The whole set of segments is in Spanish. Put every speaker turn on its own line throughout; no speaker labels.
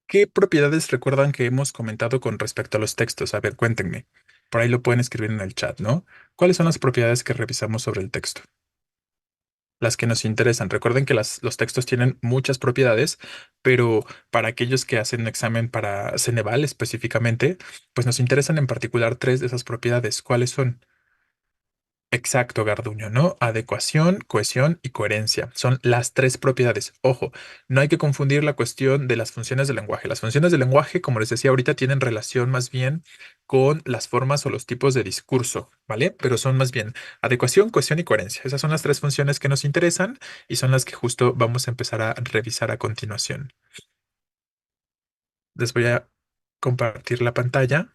¿Qué propiedades recuerdan que hemos comentado con respecto a los textos? A ver, cuéntenme. Por ahí lo pueden escribir en el chat, ¿no? ¿Cuáles son las propiedades que revisamos sobre el texto? Las que nos interesan. Recuerden que los textos tienen muchas propiedades, pero para aquellos que hacen un examen para Ceneval específicamente, pues nos interesan en particular tres de esas propiedades. ¿Cuáles son? Exacto, Garduño, ¿no? Adecuación, cohesión y coherencia. Son las tres propiedades. Ojo, no hay que confundir la cuestión de las funciones del lenguaje. Las funciones del lenguaje, como les decía ahorita, tienen relación más bien con las formas o los tipos de discurso, ¿vale? Pero son más bien adecuación, cohesión y coherencia. Esas son las tres funciones que nos interesan y son las que justo vamos a empezar a revisar a continuación. Les voy a compartir la pantalla.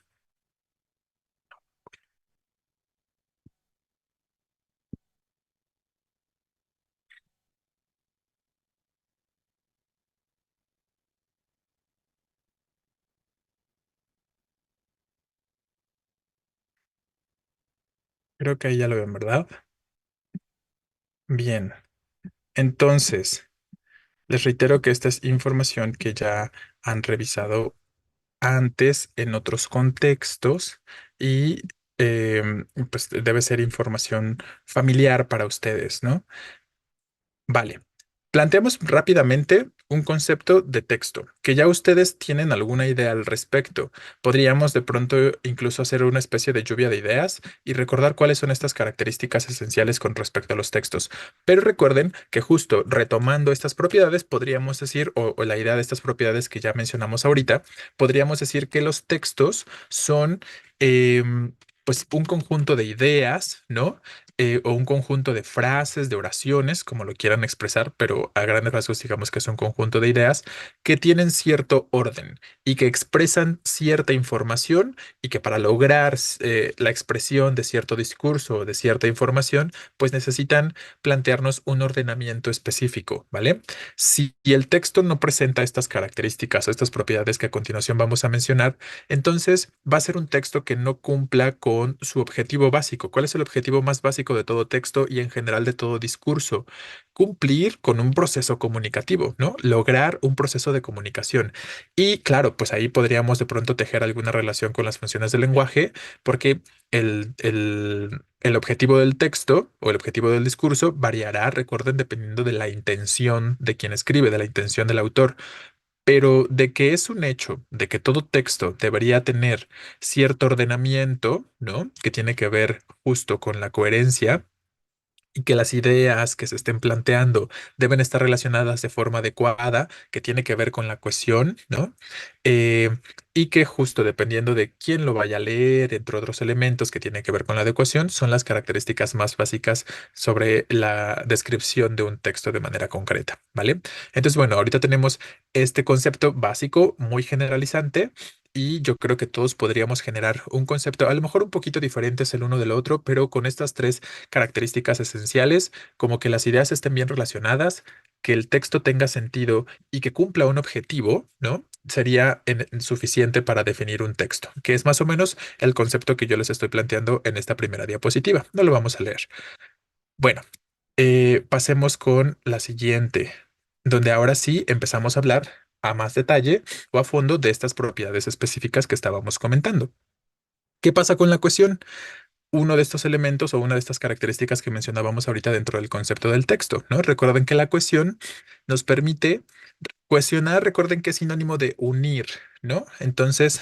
Creo que ahí ya lo ven, ¿verdad? Bien. Entonces, les reitero que esta es información que ya han revisado antes en otros contextos y pues debe ser información familiar para ustedes, ¿no? Vale. Planteamos rápidamente un concepto de texto, que ya ustedes tienen alguna idea al respecto. Podríamos de pronto incluso hacer una especie de lluvia de ideas y recordar cuáles son estas características esenciales con respecto a los textos. Pero recuerden que justo retomando estas propiedades, podríamos decir, o la idea de estas propiedades que ya mencionamos ahorita, podríamos decir que los textos son pues un conjunto de ideas, ¿no? O un conjunto de frases, de oraciones, como lo quieran expresar, pero a grandes rasgos digamos que es un conjunto de ideas que tienen cierto orden y que expresan cierta información y que para lograr la expresión de cierto discurso o de cierta información, pues necesitan plantearnos un ordenamiento específico, ¿vale? Si el texto no presenta estas características o estas propiedades que a continuación vamos a mencionar, entonces va a ser un texto que no cumpla con su objetivo básico. ¿Cuál es el objetivo más básico de todo texto y en general de todo discurso? Cumplir con un proceso comunicativo, ¿no? Lograr un proceso de comunicación. Y claro, pues ahí podríamos de pronto tejer alguna relación con las funciones del lenguaje, porque el objetivo del texto o el objetivo del discurso variará, recuerden, dependiendo de la intención de quien escribe, de la intención del autor. Pero de que es un hecho, de que todo texto debería tener cierto ordenamiento, ¿no? Que tiene que ver justo con la coherencia y que las ideas que se estén planteando deben estar relacionadas de forma adecuada, que tiene que ver con la cohesión, ¿no? Eh, y que justo dependiendo de quién lo vaya a leer, entre otros elementos que tienen que ver con la adecuación, son las características más básicas sobre la descripción de un texto de manera concreta, ¿vale? Entonces, bueno, ahorita tenemos este concepto básico, muy generalizante. Y yo creo que todos podríamos generar un concepto, a lo mejor un poquito diferentes el uno del otro, pero con estas tres características esenciales, como que las ideas estén bien relacionadas, que el texto tenga sentido y que cumpla un objetivo, ¿no? Sería suficiente para definir un texto, que es más o menos el concepto que yo les estoy planteando en esta primera diapositiva. No lo vamos a leer. Bueno, pasemos con la siguiente, donde ahora sí empezamos a hablar a más detalle o a fondo de estas propiedades específicas que estábamos comentando. ¿Qué pasa con la cohesión? Uno de estos elementos o una de estas características que mencionábamos ahorita dentro del concepto del texto, ¿no? Recuerden que la cohesión nos permite cohesionar, recuerden que es sinónimo de unir, ¿no? Entonces,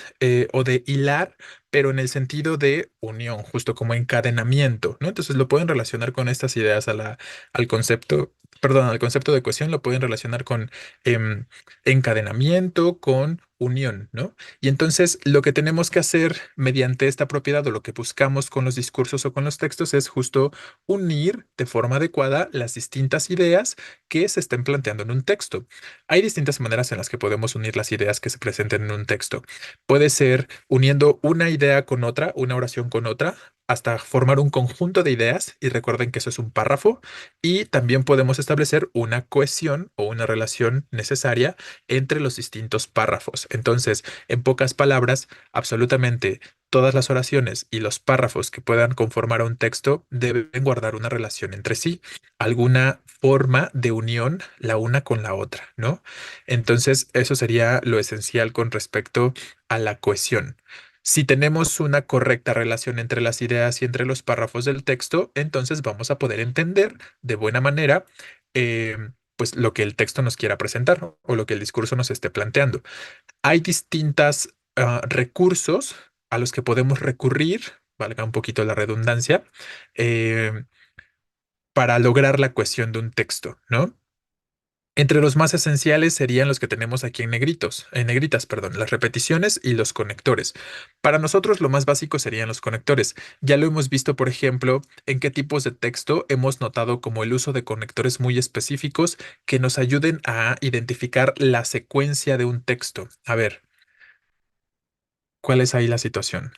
o de hilar, pero en el sentido de unión, justo como encadenamiento, ¿no? Entonces lo pueden relacionar con estas ideas al concepto, perdón, al concepto de cohesión, lo pueden relacionar con em, encadenamiento, con unión, ¿no? Y entonces lo que tenemos que hacer mediante esta propiedad o lo que buscamos con los discursos o con los textos es justo unir de forma adecuada las distintas ideas que se estén planteando en un texto. Hay distintas maneras en las que podemos unir las ideas que se presenten en un texto. Puede ser uniendo una idea con otra, una oración con otra. hasta formar un conjunto de ideas, y recuerden que eso es un párrafo, y también podemos establecer una cohesión o una relación necesaria entre los distintos párrafos. Entonces, en pocas palabras, absolutamente todas las oraciones y los párrafos que puedan conformar un texto deben guardar una relación entre sí, alguna forma de unión la una con la otra, ¿no? Entonces, eso sería lo esencial con respecto a la cohesión. Si tenemos una correcta relación entre las ideas y entre los párrafos del texto, entonces vamos a poder entender de buena manera pues lo que el texto nos quiera presentar, ¿no? O lo que el discurso nos esté planteando. Hay distintos recursos a los que podemos recurrir, valga un poquito la redundancia, eh, para lograr la cohesión de un texto, ¿no? Entre los más esenciales serían los que tenemos aquí en negritas, perdón, las repeticiones y los conectores. Para nosotros lo más básico serían los conectores. Ya lo hemos visto, por ejemplo, en qué tipos de texto hemos notado como el uso de conectores muy específicos que nos ayuden a identificar la secuencia de un texto. A ver, ¿cuál es ahí la situación?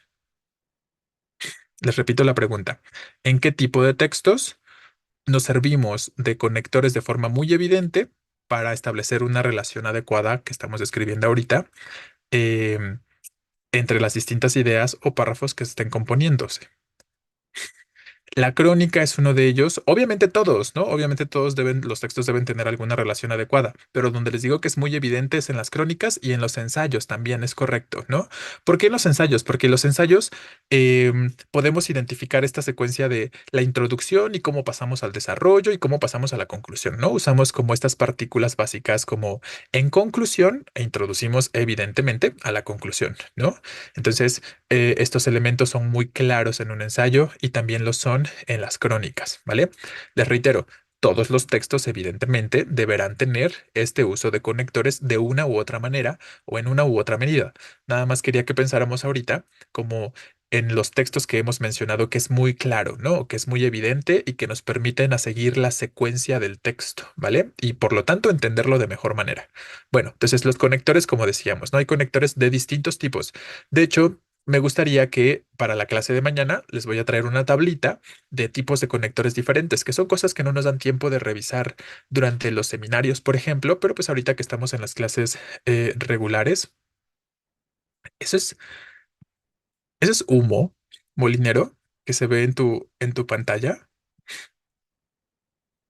Les repito la pregunta. ¿En qué tipo de textos nos servimos de conectores de forma muy evidente para establecer una relación adecuada que estamos describiendo ahorita em, entre las distintas ideas o párrafos que estén componiéndose? La crónica es uno de ellos. Obviamente todos, ¿no? Obviamente todos deben, los textos deben tener alguna relación adecuada, pero donde les digo que es muy evidente es en las crónicas y en los ensayos también es correcto, ¿no? ¿Por qué en los ensayos? Porque en los ensayos podemos identificar esta secuencia de la introducción y cómo pasamos al desarrollo y cómo pasamos a la conclusión, ¿no? Usamos como estas partículas básicas como en conclusión e introducimos evidentemente a la conclusión, ¿no? Entonces, estos elementos son muy claros en un ensayo y también lo son en las crónicas, ¿vale? Les reitero, todos los textos evidentemente deberán tener este uso de conectores de una u otra manera o en una u otra medida. Nada más quería que pensáramos ahorita como en los textos que hemos mencionado que es muy claro, ¿no? Que es muy evidente y que nos permiten a seguir la secuencia del texto, ¿vale? Y por lo tanto entenderlo de mejor manera. Bueno, entonces los conectores, como decíamos, ¿no? Hay conectores de distintos tipos. De hecho, me gustaría que para la clase de mañana les voy a traer una tablita de tipos de conectores diferentes, que son cosas que no nos dan tiempo de revisar durante los seminarios, por ejemplo, pero pues ahorita que estamos en las clases regulares, eso es, eso es humo molinero que se ve en tu pantalla.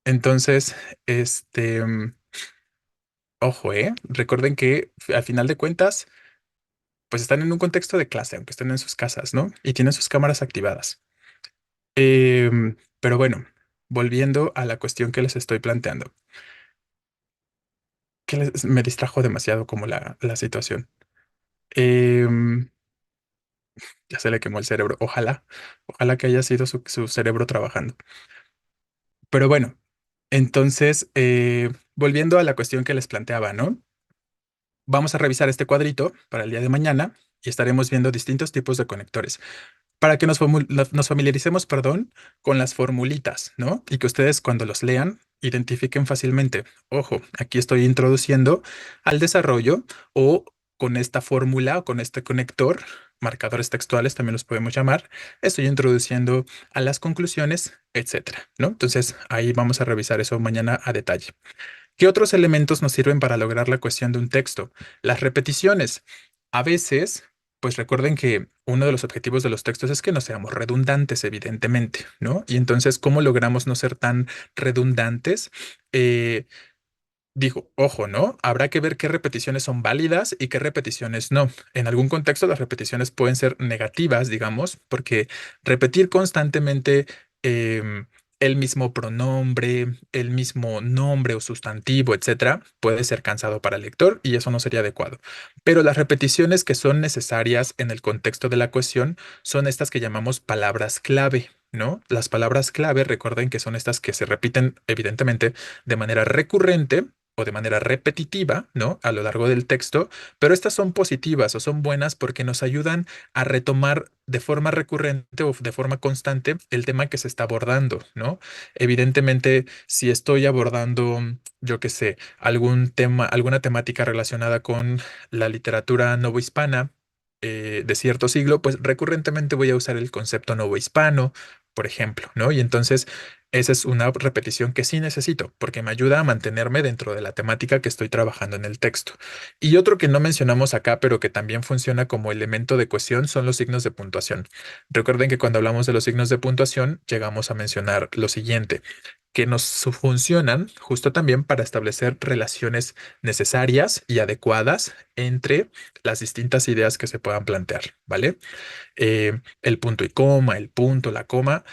Entonces, ojo, recuerden que al final de cuentas, pues están en un contexto de clase, aunque estén en sus casas, ¿no? Y tienen sus cámaras activadas. Pero bueno, volviendo a la cuestión que les estoy planteando, me distrajo demasiado como la situación. Em, ya se le quemó el cerebro. Ojalá que haya sido su cerebro trabajando. Pero bueno, entonces, volviendo a la cuestión que les planteaba, ¿no? Vamos a revisar este cuadrito para el día de mañana y estaremos viendo distintos tipos de conectores, para que nos familiaricemos, perdón, con las formulitas, ¿no? Y que ustedes cuando los lean identifiquen fácilmente. Ojo, aquí estoy introduciendo al desarrollo o con esta fórmula o con este conector, marcadores textuales también los podemos llamar, estoy introduciendo a las conclusiones, etcétera, ¿no? Entonces ahí vamos a revisar eso mañana a detalle. ¿Qué otros elementos nos sirven para lograr la cuestión de un texto? Las repeticiones. A veces, pues recuerden que uno de los objetivos de los textos es que no seamos redundantes, evidentemente, ¿no? Y entonces, ¿cómo logramos no ser tan redundantes? Eh, Digo, ojo, ¿no? Habrá que ver qué repeticiones son válidas y qué repeticiones no. En algún contexto las repeticiones pueden ser negativas, digamos, porque repetir constantemente el mismo pronombre, el mismo nombre o sustantivo, etcétera, puede ser cansado para el lector y eso no sería adecuado. Pero las repeticiones que son necesarias en el contexto de la cuestión son estas que llamamos palabras clave, ¿no? Las palabras clave, recuerden que son estas que se repiten, evidentemente, de manera recurrente o de manera repetitiva, ¿no? A lo largo del texto, pero estas son positivas o son buenas porque nos ayudan a retomar de forma recurrente o de forma constante el tema que se está abordando, ¿no? Evidentemente, si estoy abordando, yo qué sé, algún tema, alguna temática relacionada con la literatura novohispana, de cierto siglo, pues recurrentemente voy a usar el concepto novohispano, por ejemplo, ¿no? Y entonces esa es una repetición que sí necesito, porque me ayuda a mantenerme dentro de la temática que estoy trabajando en el texto. Y otro que no mencionamos acá, pero que también funciona como elemento de cohesión, son los signos de puntuación. Recuerden que cuando hablamos de los signos de puntuación, llegamos a mencionar lo siguiente, que nos funcionan justo también para establecer relaciones necesarias y adecuadas entre las distintas ideas que se puedan plantear, ¿vale? El punto y coma, el punto, la coma.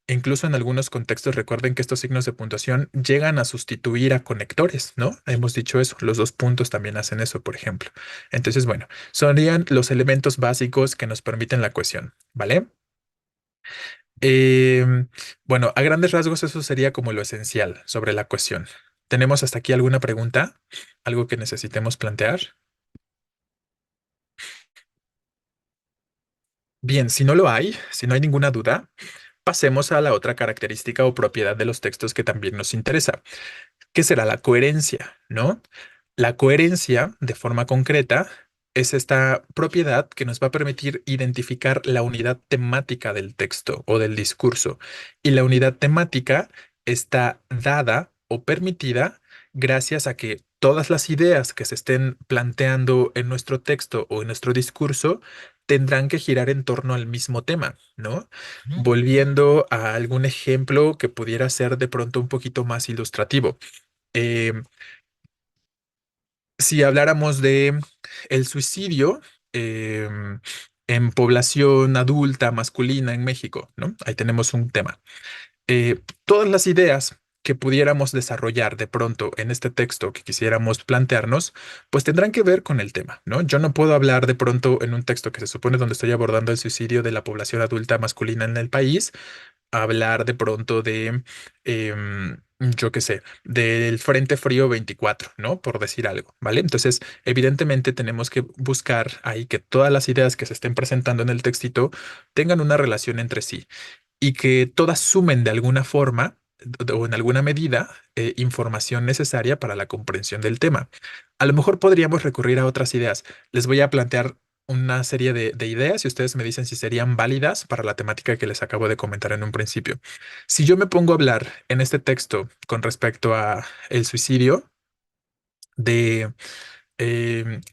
Incluso en algunos contextos recuerden que estos signos de puntuación llegan a sustituir a conectores, ¿no? Hemos dicho eso, los dos puntos también hacen eso, por ejemplo. Entonces, bueno, serían los elementos básicos que nos permiten la cohesión, ¿vale? Em, bueno, a grandes rasgos eso sería como lo esencial sobre la cohesión. ¿Tenemos hasta aquí alguna pregunta? ¿Algo que necesitemos plantear? Bien, si no lo hay, si no hay ninguna duda, pasemos a la otra característica o propiedad de los textos que también nos interesa. ¿Qué será la coherencia? ¿No? La coherencia, de forma concreta, es esta propiedad que nos va a permitir identificar la unidad temática del texto o del discurso. Y la unidad temática está dada o permitida gracias a que todas las ideas que se estén planteando en nuestro texto o en nuestro discurso tendrán que girar en torno al mismo tema, ¿no? Volviendo a algún ejemplo que pudiera ser de pronto un poquito más ilustrativo. Eh, si habláramos de el suicidio en población adulta masculina en México, ¿no? Ahí tenemos un tema. Todas las ideas que pudiéramos desarrollar de pronto en este texto que quisiéramos plantearnos, pues tendrán que ver con el tema, ¿no? Yo no puedo hablar de pronto en un texto que se supone donde estoy abordando el suicidio de la población adulta masculina en el país, hablar de pronto de, yo qué sé, del Frente Frío 24, ¿no? Por decir algo, ¿vale? Entonces, evidentemente tenemos que buscar ahí que todas las ideas que se estén presentando en el textito tengan una relación entre sí y que todas sumen de alguna forma o en alguna medida información necesaria para la comprensión del tema. A lo mejor podríamos recurrir a otras ideas. Les voy a plantear una serie de ideas y ustedes me dicen si serían válidas para la temática que les acabo de comentar en un principio. Si yo me pongo a hablar en este texto con respecto a el suicidio de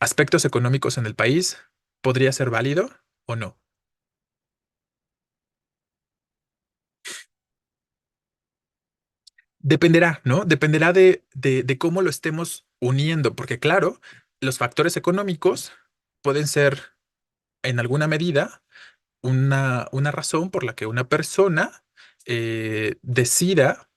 aspectos económicos en el país, ¿podría ser válido o no? Dependerá, ¿no? Dependerá de cómo lo estemos uniendo, porque claro, los factores económicos pueden ser en alguna medida una razón por la que una persona decida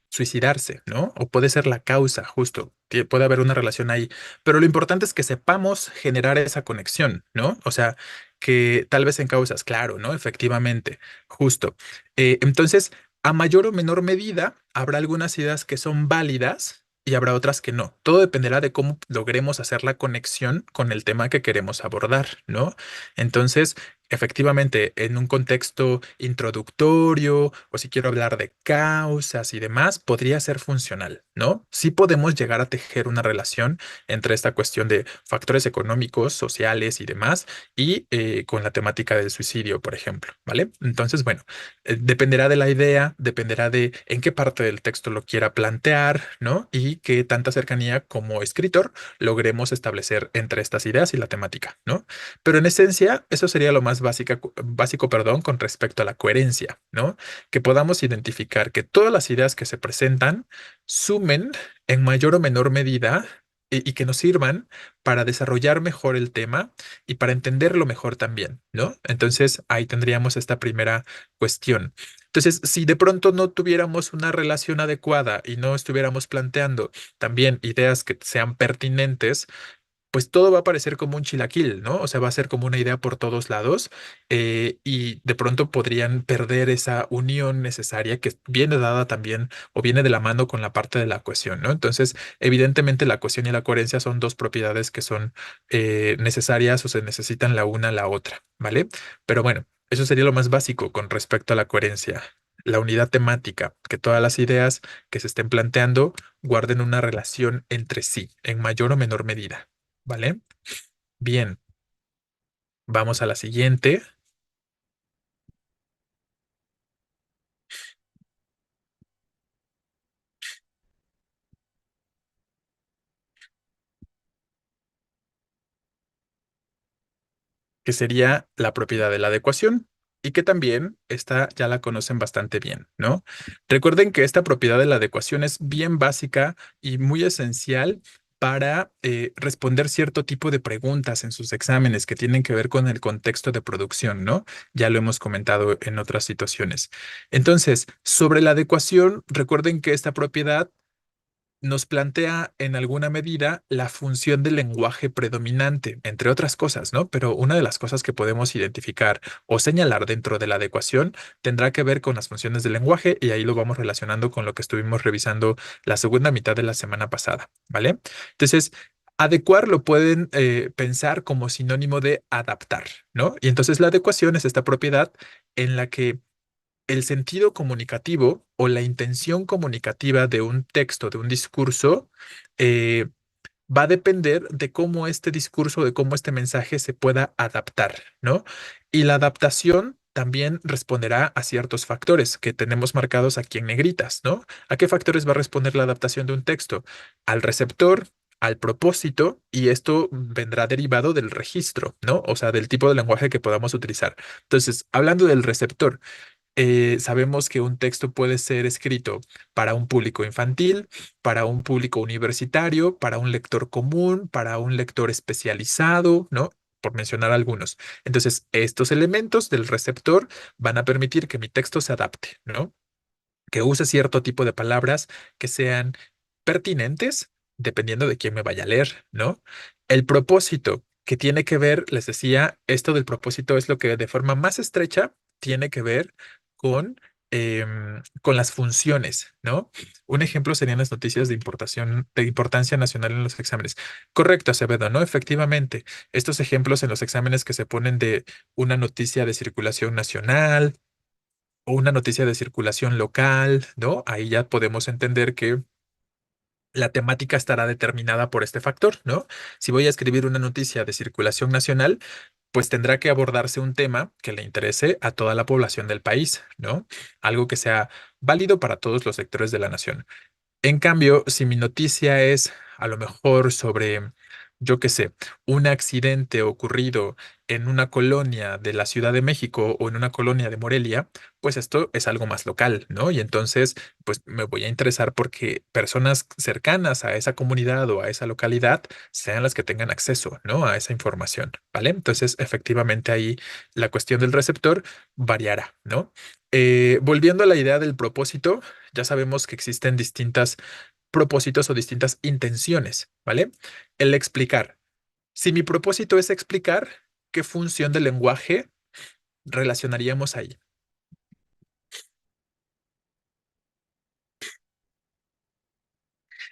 suicidarse, ¿no? O puede ser la causa, justo. Puede haber una relación ahí. Pero lo importante es que sepamos generar esa conexión, ¿no? O sea, que tal vez en causas, claro, ¿no? Efectivamente, justo. Entonces, a mayor o menor medida, habrá algunas ideas que son válidas y habrá otras que no. Todo dependerá de cómo logremos hacer la conexión con el tema que queremos abordar, ¿no? Entonces, efectivamente, en un contexto introductorio o si quiero hablar de causas y demás, podría ser funcional, ¿no? Sí podemos llegar a tejer una relación entre esta cuestión de factores económicos, sociales y demás y con la temática del suicidio, por ejemplo, ¿vale? Entonces, bueno, dependerá de la idea, dependerá de en qué parte del texto lo quiera plantear, ¿no? Y qué tanta cercanía como escritor logremos establecer entre estas ideas y la temática, ¿no? Pero en esencia, eso sería lo más básico, perdón, con respecto a la coherencia, ¿no? Que podamos identificar que todas las ideas que se presentan sumen en mayor o menor medida y que nos sirvan para desarrollar mejor el tema y para entenderlo mejor también, ¿no? Entonces, ahí tendríamos esta primera cuestión. Entonces, si de pronto no tuviéramos una relación adecuada y no estuviéramos planteando también ideas que sean pertinentes, pues todo va a parecer como un chilaquil, ¿no? O sea, va a ser como una idea por todos lados y de pronto podrían perder esa unión necesaria que viene dada también o viene de la mano con la parte de la cohesión, ¿no? Entonces, evidentemente la cohesión y la coherencia son dos propiedades que son necesarias o se necesitan la una a la otra, ¿vale? Pero bueno, eso sería lo más básico con respecto a la coherencia. La unidad temática, que todas las ideas que se estén planteando guarden una relación entre sí, en mayor o menor medida. ¿Vale? Bien, Vamos a la siguiente, que sería la propiedad de la adecuación y que también esta ya la conocen bastante bien, ¿no? Recuerden que esta propiedad de la adecuación es bien básica y muy esencial para responder cierto tipo de preguntas en sus exámenes que tienen que ver con el contexto de producción, ¿no? Ya lo hemos comentado en otras situaciones. Entonces, sobre la adecuación, recuerden que esta propiedad nos plantea en alguna medida la función del lenguaje predominante, entre otras cosas, ¿no? Pero una de las cosas que podemos identificar o señalar dentro de la adecuación tendrá que ver con las funciones del lenguaje y ahí lo vamos relacionando con lo que estuvimos revisando la segunda mitad de la semana pasada, ¿vale? Entonces, adecuar lo pueden pensar como sinónimo de adaptar, ¿no? Y entonces la adecuación es esta propiedad en la que el sentido comunicativo o la intención comunicativa de un texto, de un discurso, eh, va a depender de cómo este discurso, de cómo este mensaje se pueda adaptar, ¿no? Y la adaptación también responderá a ciertos factores que tenemos marcados aquí en negritas, ¿no? ¿A qué factores va a responder la adaptación de un texto? Al receptor, al propósito, y esto vendrá derivado del registro, ¿no? O sea, del tipo de lenguaje que podamos utilizar. Entonces, hablando del receptor, sabemos que un texto puede ser escrito para un público infantil, para un público universitario, para un lector común, para un lector especializado, ¿no? Por mencionar algunos. Entonces, estos elementos del receptor van a permitir que mi texto se adapte, ¿no? Que use cierto tipo de palabras que sean pertinentes dependiendo de quién me vaya a leer, ¿no? El propósito que tiene que ver, les decía, esto del propósito es lo que de forma más estrecha tiene que ver con las funciones, ¿no? Un ejemplo serían las noticias de importación, de importancia nacional en los exámenes. Correcto, Acevedo, ¿no? Efectivamente, estos ejemplos en los exámenes que se ponen de una noticia de circulación nacional, o una noticia de circulación local, ¿no? Ahí ya podemos entender que la temática estará determinada por este factor, ¿no? Si voy a escribir una noticia de circulación nacional, pues tendrá que abordarse un tema que le interese a toda la población del país, ¿no? Algo que sea válido para todos los sectores de la nación. En cambio, si mi noticia es a lo mejor sobre, yo qué sé, un accidente ocurrido en una colonia de la Ciudad de México o en una colonia de Morelia, pues esto es algo más local, ¿no? Y entonces, pues me voy a interesar porque personas cercanas a esa comunidad o a esa localidad sean las que tengan acceso, ¿no? A esa información, ¿vale? Entonces, efectivamente ahí la cuestión del receptor variará, ¿no? Volviendo a la idea del propósito, ya sabemos que existen distintos propósitos o distintas intenciones, ¿vale? El explicar. Si mi propósito es explicar, ¿qué función del lenguaje relacionaríamos ahí?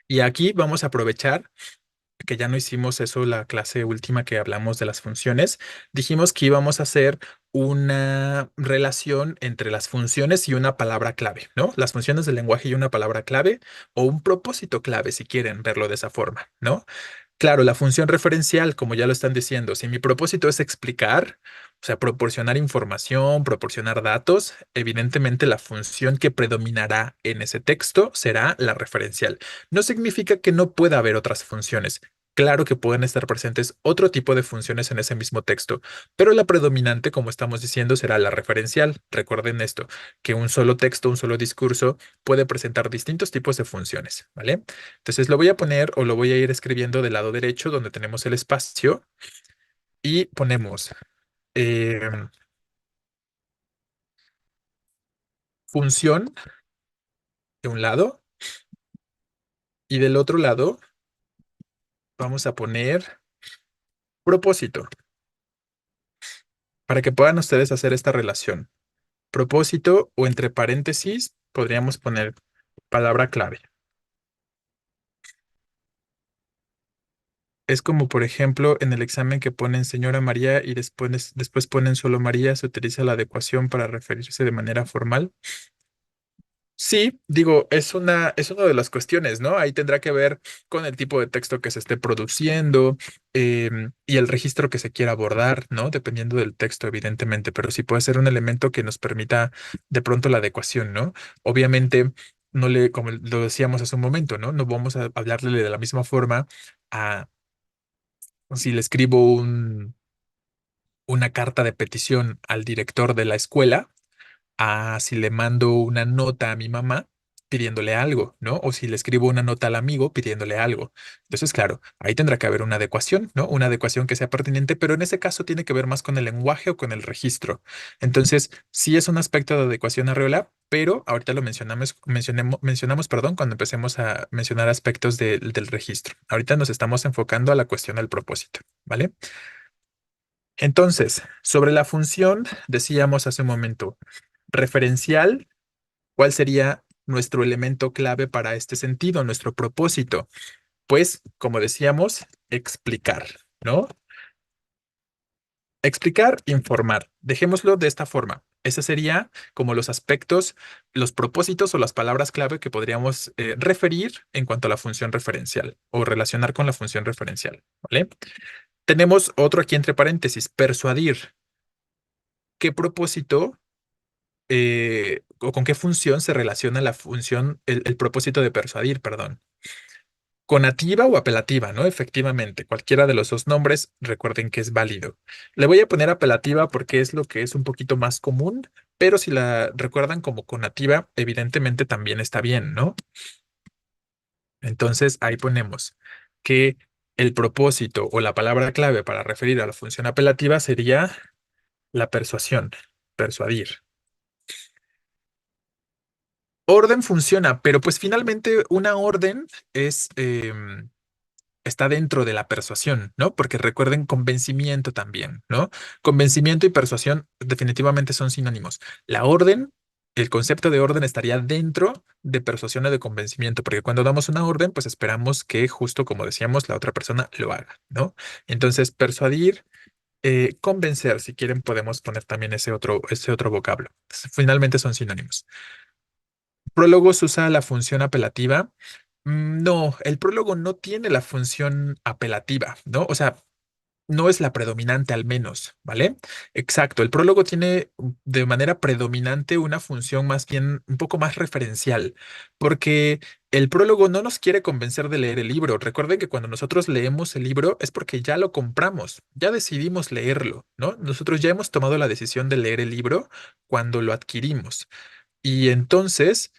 Y aquí vamos a aprovechar que ya no hicimos eso la clase última que hablamos de las funciones. Dijimos que íbamos a hacer una relación entre las funciones y una palabra clave, ¿no? Las funciones del lenguaje y una palabra clave o un propósito clave, si quieren verlo de esa forma, ¿no? Claro, la función referencial, como ya lo están diciendo, si mi propósito es explicar, o sea, proporcionar información, proporcionar datos, evidentemente la función que predominará en ese texto será la referencial. No significa que no pueda haber otras funciones. Claro que pueden estar presentes otro tipo de funciones en ese mismo texto, pero la predominante, como estamos diciendo, será la referencial. Recuerden esto, que un solo texto, un solo discurso puede presentar distintos tipos de funciones, ¿vale? Entonces lo voy a poner o lo voy a ir escribiendo del lado derecho donde tenemos el espacio y ponemos em, función de un lado y del otro lado vamos a poner propósito para que puedan ustedes hacer esta relación. Propósito o entre paréntesis podríamos poner palabra clave. Es como, por ejemplo, en el examen que ponen señora María y después ponen solo María, se utiliza la adecuación para referirse de manera formal. Sí, digo, es una de las cuestiones, ¿no? Ahí tendrá que ver con el tipo de texto que se esté produciendo y el registro que se quiera abordar, ¿no? Dependiendo del texto, evidentemente, pero sí puede ser un elemento que nos permita de pronto la adecuación, ¿no? Obviamente, no le, como lo decíamos hace un momento, ¿no? No vamos a hablarle de la misma forma a si le escribo una carta de petición al director de la escuela a si le mando una nota a mi mamá pidiéndole algo, ¿no? O si le escribo una nota al amigo pidiéndole algo. Entonces, claro, ahí tendrá que haber una adecuación, ¿no? Una adecuación que sea pertinente, pero en ese caso tiene que ver más con el lenguaje o con el registro. Entonces, sí es un aspecto de adecuación Arreola, pero ahorita lo mencionamos, perdón, cuando empecemos a mencionar aspectos del registro. Ahorita nos estamos enfocando a la cuestión del propósito, ¿vale? Entonces, sobre la función, decíamos hace un momento, referencial. ¿Cuál sería nuestro elemento clave para este sentido, nuestro propósito? Pues, como decíamos, explicar, ¿no? Explicar, informar. Dejémoslo de esta forma. Ese sería como los aspectos, los propósitos o las palabras clave que podríamos referir en cuanto a la función referencial o relacionar con la función referencial, ¿vale? Tenemos otro aquí entre paréntesis, persuadir. ¿Qué propósito o con qué función se relaciona la función, el propósito de persuadir, perdón? Conativa o apelativa, ¿no? Efectivamente, cualquiera de los dos nombres, recuerden que es válido. Le voy a poner apelativa porque es lo que es un poquito más común, pero si la recuerdan como conativa, evidentemente también está bien, ¿no? Entonces ahí ponemos que el propósito o la palabra clave para referir a la función apelativa sería la persuasión, persuadir. Orden funciona, pero pues finalmente una orden es, está dentro de la persuasión, ¿no? Porque recuerden convencimiento también, ¿no? Convencimiento y persuasión definitivamente son sinónimos. La orden, el concepto de orden estaría dentro de persuasión o de convencimiento, porque cuando damos una orden, pues esperamos que justo como decíamos, la otra persona lo haga, ¿no? Entonces, persuadir, convencer, si quieren, podemos poner también ese otro vocablo. Finalmente son sinónimos. Prólogos usa la función apelativa. No, el prólogo no tiene la función apelativa, ¿no? O sea, no es la predominante al menos, ¿vale? Exacto, el prólogo tiene de manera predominante una función más bien un poco más referencial, porque el prólogo no nos quiere convencer de leer el libro. Recuerden que cuando nosotros leemos el libro es porque ya lo compramos, ya decidimos leerlo, ¿no? Nosotros ya hemos tomado la decisión de leer el libro cuando lo adquirimos. Y entonces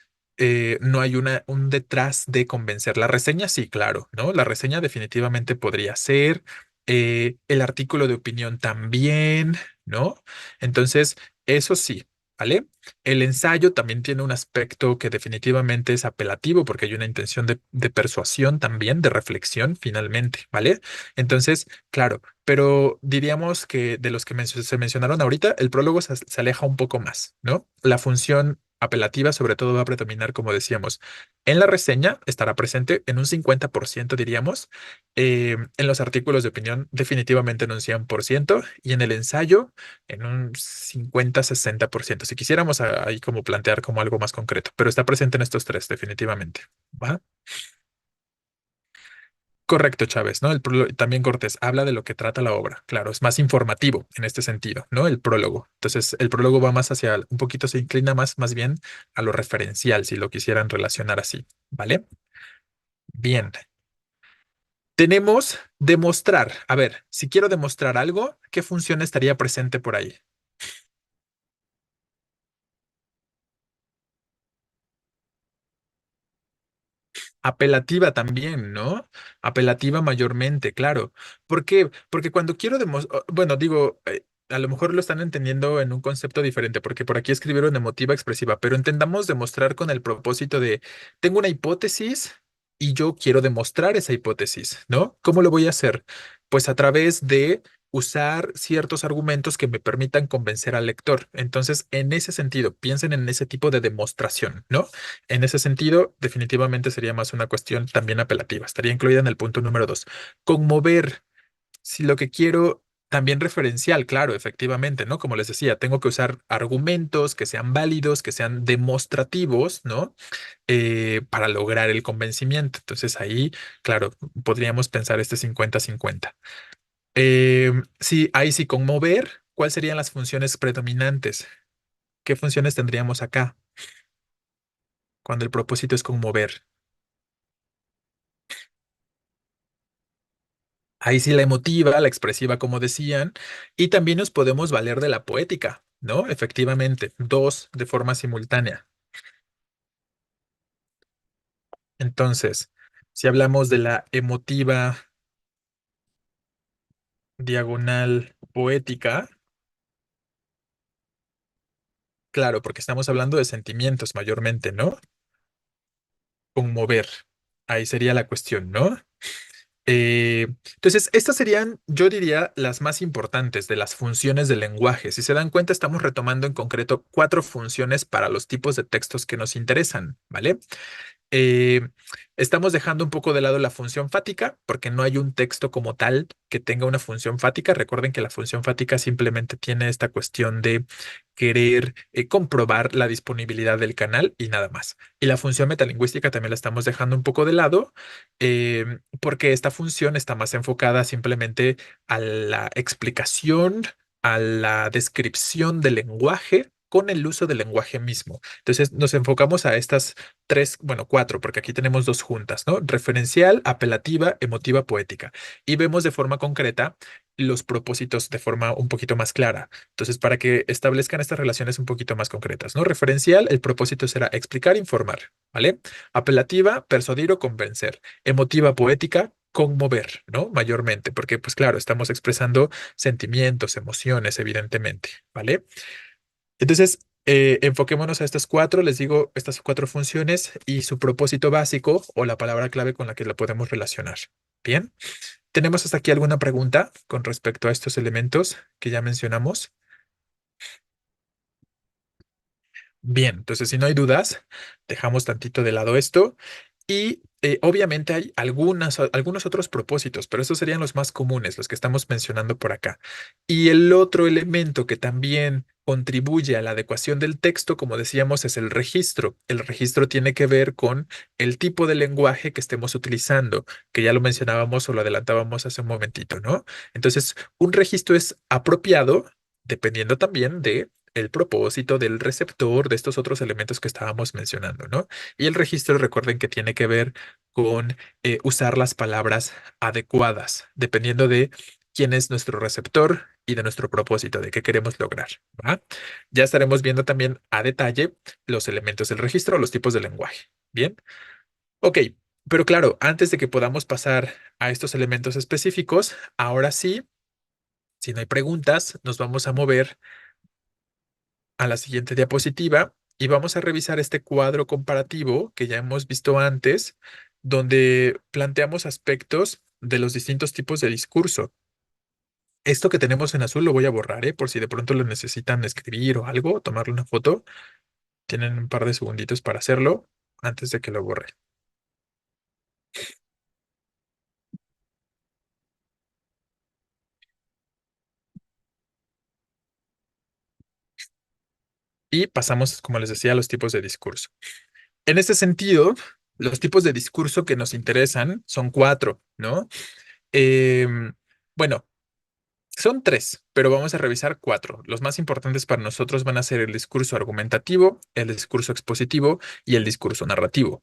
no hay un detrás de convencer. La reseña sí, claro, ¿no? La reseña definitivamente podría ser, el artículo de opinión también, ¿no? Entonces, eso sí, ¿vale? El ensayo también tiene un aspecto que definitivamente es apelativo porque hay una intención de persuasión también, de reflexión finalmente, ¿vale? Entonces, claro, pero diríamos que de los que se mencionaron ahorita, el prólogo se aleja un poco más, ¿no? La función apelativa sobre todo va a predominar, como decíamos, en la reseña estará presente en un 50%, diríamos, en los artículos de opinión definitivamente en un 100% y en el ensayo en un 50-60%. Si quisiéramos ahí como plantear como algo más concreto, pero está presente en estos tres definitivamente, ¿va? Correcto, Chávez, ¿no? También Cortés habla de lo que trata la obra. Claro, es más informativo en este sentido, ¿no? El prólogo. Entonces, el prólogo va más hacia, un poquito se inclina más bien a lo referencial, si lo quisieran relacionar así, ¿vale? Bien. Tenemos demostrar. A ver, si quiero demostrar algo, ¿qué función estaría presente por ahí? Apelativa también, ¿no? Apelativa mayormente, claro. ¿Por qué? Porque cuando quiero demostrar, bueno, digo, a lo mejor lo están entendiendo en un concepto diferente, porque por aquí escribieron emotiva expresiva, pero entendamos demostrar con el propósito de, tengo una hipótesis y yo quiero demostrar esa hipótesis, ¿no? ¿Cómo lo voy a hacer? Pues a través de usar ciertos argumentos que me permitan convencer al lector. Entonces, en ese sentido, piensen en ese tipo de demostración, ¿no? En ese sentido, definitivamente sería más una cuestión también apelativa. Estaría incluida en el punto número dos. Conmover. Si lo que quiero También referencial, claro, efectivamente, ¿no? Como les decía, tengo que usar argumentos que sean válidos, que sean demostrativos, ¿no? Para lograr el convencimiento. Entonces ahí, claro, podríamos pensar este 50-50. Sí, ahí sí, con mover, ¿cuáles serían las funciones predominantes? ¿Qué funciones tendríamos acá cuando el propósito es con mover? Ahí sí la emotiva, la expresiva, como decían, y también nos podemos valer de la poética, ¿no? Efectivamente, dos de forma simultánea. Entonces, si hablamos de la emotiva diagonal poética, claro, porque estamos hablando de sentimientos mayormente, ¿no? Conmover. Ahí sería la cuestión, ¿no? Entonces, estas serían, yo diría, las más importantes de las funciones del lenguaje. Si se dan cuenta, estamos retomando en concreto cuatro funciones para los tipos de textos que nos interesan, ¿vale? Eh, Estamos dejando un poco de lado la función fática porque no hay un texto como tal que tenga una función fática. Recuerden que la función fática simplemente tiene esta cuestión de querer comprobar la disponibilidad del canal y nada más. Y la función metalingüística también la estamos dejando un poco de lado porque esta función está más enfocada simplemente a la explicación, a la descripción del lenguaje con el uso del lenguaje mismo. Entonces nos enfocamos a estas tres, bueno, cuatro, porque aquí tenemos dos juntas, ¿no? Referencial, apelativa, emotiva, poética. Y vemos de forma concreta los propósitos de forma un poquito más clara. Entonces, para que establezcan estas relaciones un poquito más concretas, ¿no? Referencial, el propósito será explicar, informar, ¿vale? Apelativa, persuadir o convencer. Emotiva, poética, conmover, ¿no? Mayormente, porque, pues claro, estamos expresando sentimientos, emociones, evidentemente, ¿vale? Entonces, enfoquémonos a estas cuatro, les digo, estas cuatro funciones y su propósito básico o la palabra clave con la que lo podemos relacionar. Bien, ¿tenemos hasta aquí alguna pregunta con respecto a estos elementos que ya mencionamos? Bien, entonces si no hay dudas, dejamos tantito de lado esto y obviamente hay algunos otros propósitos, pero esos serían los más comunes, los que estamos mencionando por acá. Y el otro elemento que también contribuye a la adecuación del texto, como decíamos, es el registro. El registro tiene que ver con el tipo de lenguaje que estemos utilizando, que ya lo mencionábamos o lo adelantábamos hace un momentito, ¿no? Entonces, un registro es apropiado dependiendo también de el propósito del receptor, de estos otros elementos que estábamos mencionando, ¿no? Y el registro, recuerden que tiene que ver con usar las palabras adecuadas, dependiendo de quién es nuestro receptor y de nuestro propósito, de qué queremos lograr, ¿va? Ya estaremos viendo también a detalle los elementos del registro, los tipos de lenguaje. Bien, ok, pero claro, antes de que podamos pasar a estos elementos específicos, ahora sí, si no hay preguntas, nos vamos a mover a la siguiente diapositiva y vamos a revisar este cuadro comparativo que ya hemos visto antes, donde planteamos aspectos de los distintos tipos de discurso. Esto que tenemos en azul lo voy a borrar, ¿eh? Por si de pronto lo necesitan escribir o algo, tomarle una foto. Tienen un par de segunditos para hacerlo antes de que lo borre. Y pasamos, como les decía, a los tipos de discurso. En este sentido, los tipos de discurso que nos interesan son cuatro, ¿no? Bueno, son tres, pero vamos a revisar cuatro. Los más importantes para nosotros van a ser el discurso argumentativo, el discurso expositivo y el discurso narrativo.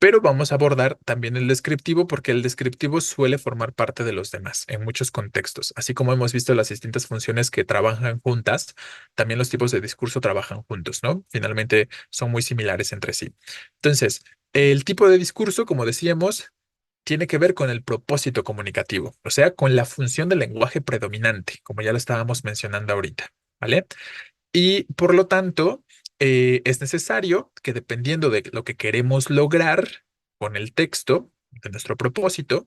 Pero vamos a abordar también el descriptivo porque el descriptivo suele formar parte de los demás en muchos contextos. Así como hemos visto las distintas funciones que trabajan juntas, también los tipos de discurso trabajan juntos, ¿no? Finalmente son muy similares entre sí. Entonces, el tipo de discurso, como decíamos, tiene que ver con el propósito comunicativo, o sea, con la función del lenguaje predominante, como ya lo estábamos mencionando ahorita, ¿vale? Y por lo tanto, es necesario que dependiendo de lo que queremos lograr con el texto, de nuestro propósito,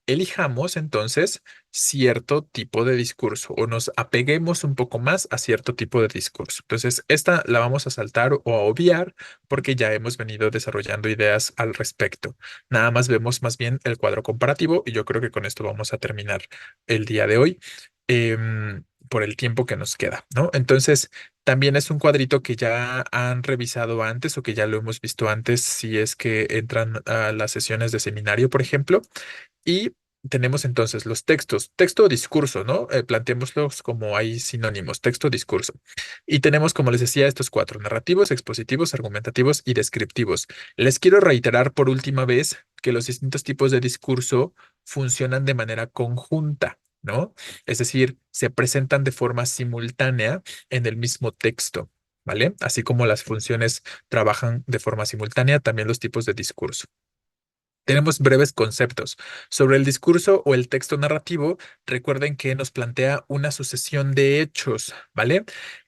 elijamos entonces cierto tipo de discurso o nos apeguemos un poco más a cierto tipo de discurso. Entonces, esta la vamos a saltar o a obviar porque ya hemos venido desarrollando ideas al respecto. Nada más vemos más bien el cuadro comparativo y yo creo que con esto vamos a terminar el día de hoy. por el tiempo que nos queda, ¿no? Entonces, también es un cuadrito que ya han revisado antes o que ya lo hemos visto antes si es que entran a las sesiones de seminario, por ejemplo. Y tenemos entonces los textos, texto o discurso, ¿no? Planteémoslos como hay sinónimos, texto o discurso. Y tenemos, como les decía, estos cuatro, narrativos, expositivos, argumentativos y descriptivos. Les quiero reiterar por última vez que los distintos tipos de discurso funcionan de manera conjunta, ¿no? Es decir, se presentan de forma simultánea en el mismo texto, ¿vale? Así como las funciones trabajan de forma simultánea, también los tipos de discurso. Tenemos breves conceptos. Sobre el discurso o el texto narrativo, recuerden que nos plantea una sucesión de hechos, ¿vale?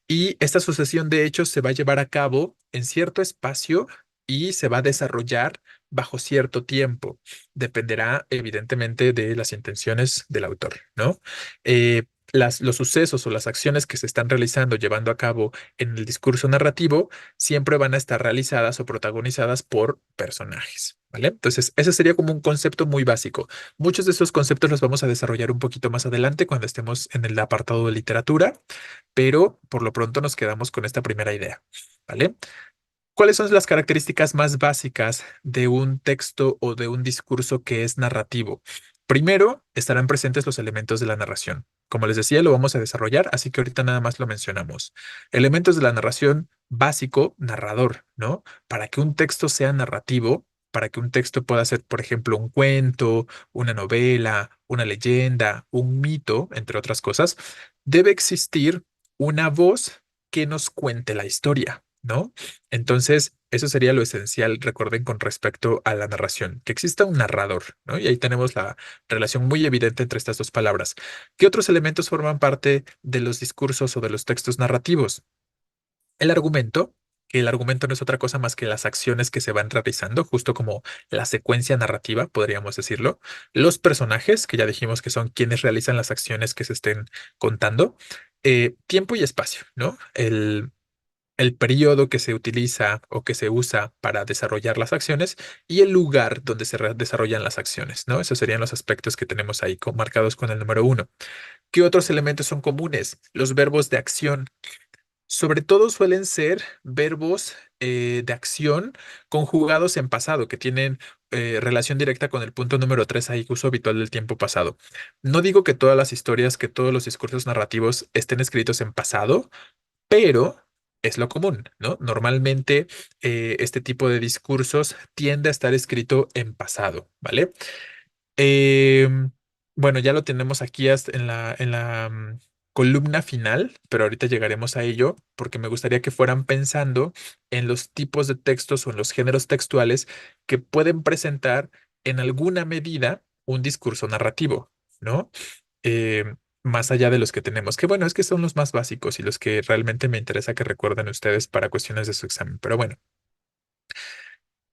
Y esta sucesión de hechos se va a llevar a cabo en cierto espacio y se va a desarrollar bajo cierto tiempo. Dependerá, evidentemente, de las intenciones del autor, ¿no? Los sucesos o las acciones que se están realizando, llevando a cabo en el discurso narrativo, siempre van a estar realizadas o protagonizadas por personajes, ¿vale? Entonces, ese sería como un concepto muy básico. Muchos de esos conceptos los vamos a desarrollar un poquito más adelante cuando estemos en el apartado de literatura, pero por lo pronto nos quedamos con esta primera idea, ¿vale? ¿Cuáles son las características más básicas de un texto o de un discurso que es narrativo? Primero, estarán presentes los elementos de la narración. Como les decía, lo vamos a desarrollar, así que ahorita nada más lo mencionamos. Elementos de la narración básico, narrador, ¿no? Para que un texto sea narrativo, para que un texto pueda ser, por ejemplo, un cuento, una novela, una leyenda, un mito, entre otras cosas, debe existir una voz que nos cuente la historia, ¿no? Entonces, eso sería lo esencial, recuerden, con respecto a la narración, que exista un narrador, ¿no? Y ahí tenemos la relación muy evidente entre estas dos palabras. ¿Qué otros elementos forman parte de los discursos o de los textos narrativos? El argumento, que el argumento no es otra cosa más que las acciones que se van realizando, justo como la secuencia narrativa, podríamos decirlo. Los personajes, que ya dijimos que son quienes realizan las acciones que se estén contando. Tiempo y espacio, ¿no? El periodo que se utiliza o que se usa para desarrollar las acciones y el lugar donde se desarrollan las acciones, ¿no? Esos serían los aspectos que tenemos ahí marcados con el número uno. ¿Qué otros elementos son comunes? Los verbos de acción. Sobre todo suelen ser verbos de acción conjugados en pasado, que tienen relación directa con el punto número 3 ahí, uso habitual del tiempo pasado. No digo que todas las historias, que todos los discursos narrativos estén escritos en pasado, pero es lo común, ¿no? Normalmente este tipo de discursos tiende a estar escrito en pasado, ¿vale? Em, bueno, ya lo tenemos aquí hasta en la columna final, pero ahorita llegaremos a ello porque me gustaría que fueran pensando en los tipos de textos o en los géneros textuales que pueden presentar en alguna medida un discurso narrativo, ¿no? Más allá de los que tenemos, que bueno, es que son los más básicos y los que realmente me interesa que recuerden ustedes para cuestiones de su examen, pero bueno.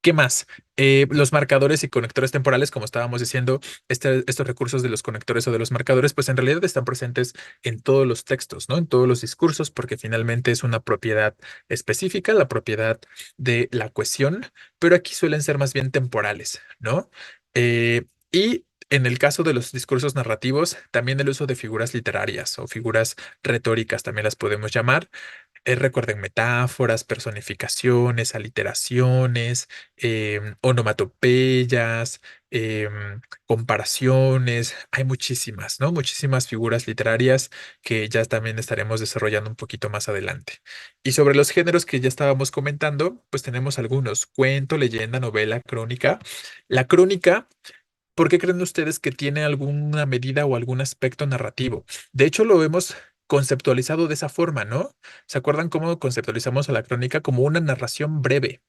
¿Qué más? Los marcadores y conectores temporales, como estábamos diciendo, estos recursos de los conectores o de los marcadores, pues en realidad están presentes en todos los textos, ¿no? En todos los discursos, porque finalmente es una propiedad específica, la propiedad de la cohesión, pero aquí suelen ser más bien temporales, ¿no? Y en el caso de los discursos narrativos, también el uso de figuras literarias o figuras retóricas, también las podemos llamar. Recuerden metáforas, personificaciones, aliteraciones, onomatopeyas, comparaciones. Hay muchísimas, ¿no? Muchísimas figuras literarias que ya también estaremos desarrollando un poquito más adelante. Y sobre los géneros que ya estábamos comentando, pues tenemos algunos: cuento, leyenda, novela, crónica. La crónica, ¿por qué creen ustedes que tiene alguna medida o algún aspecto narrativo? De hecho, lo hemos conceptualizado de esa forma, ¿no? ¿Se acuerdan cómo conceptualizamos a la crónica como una narración breve?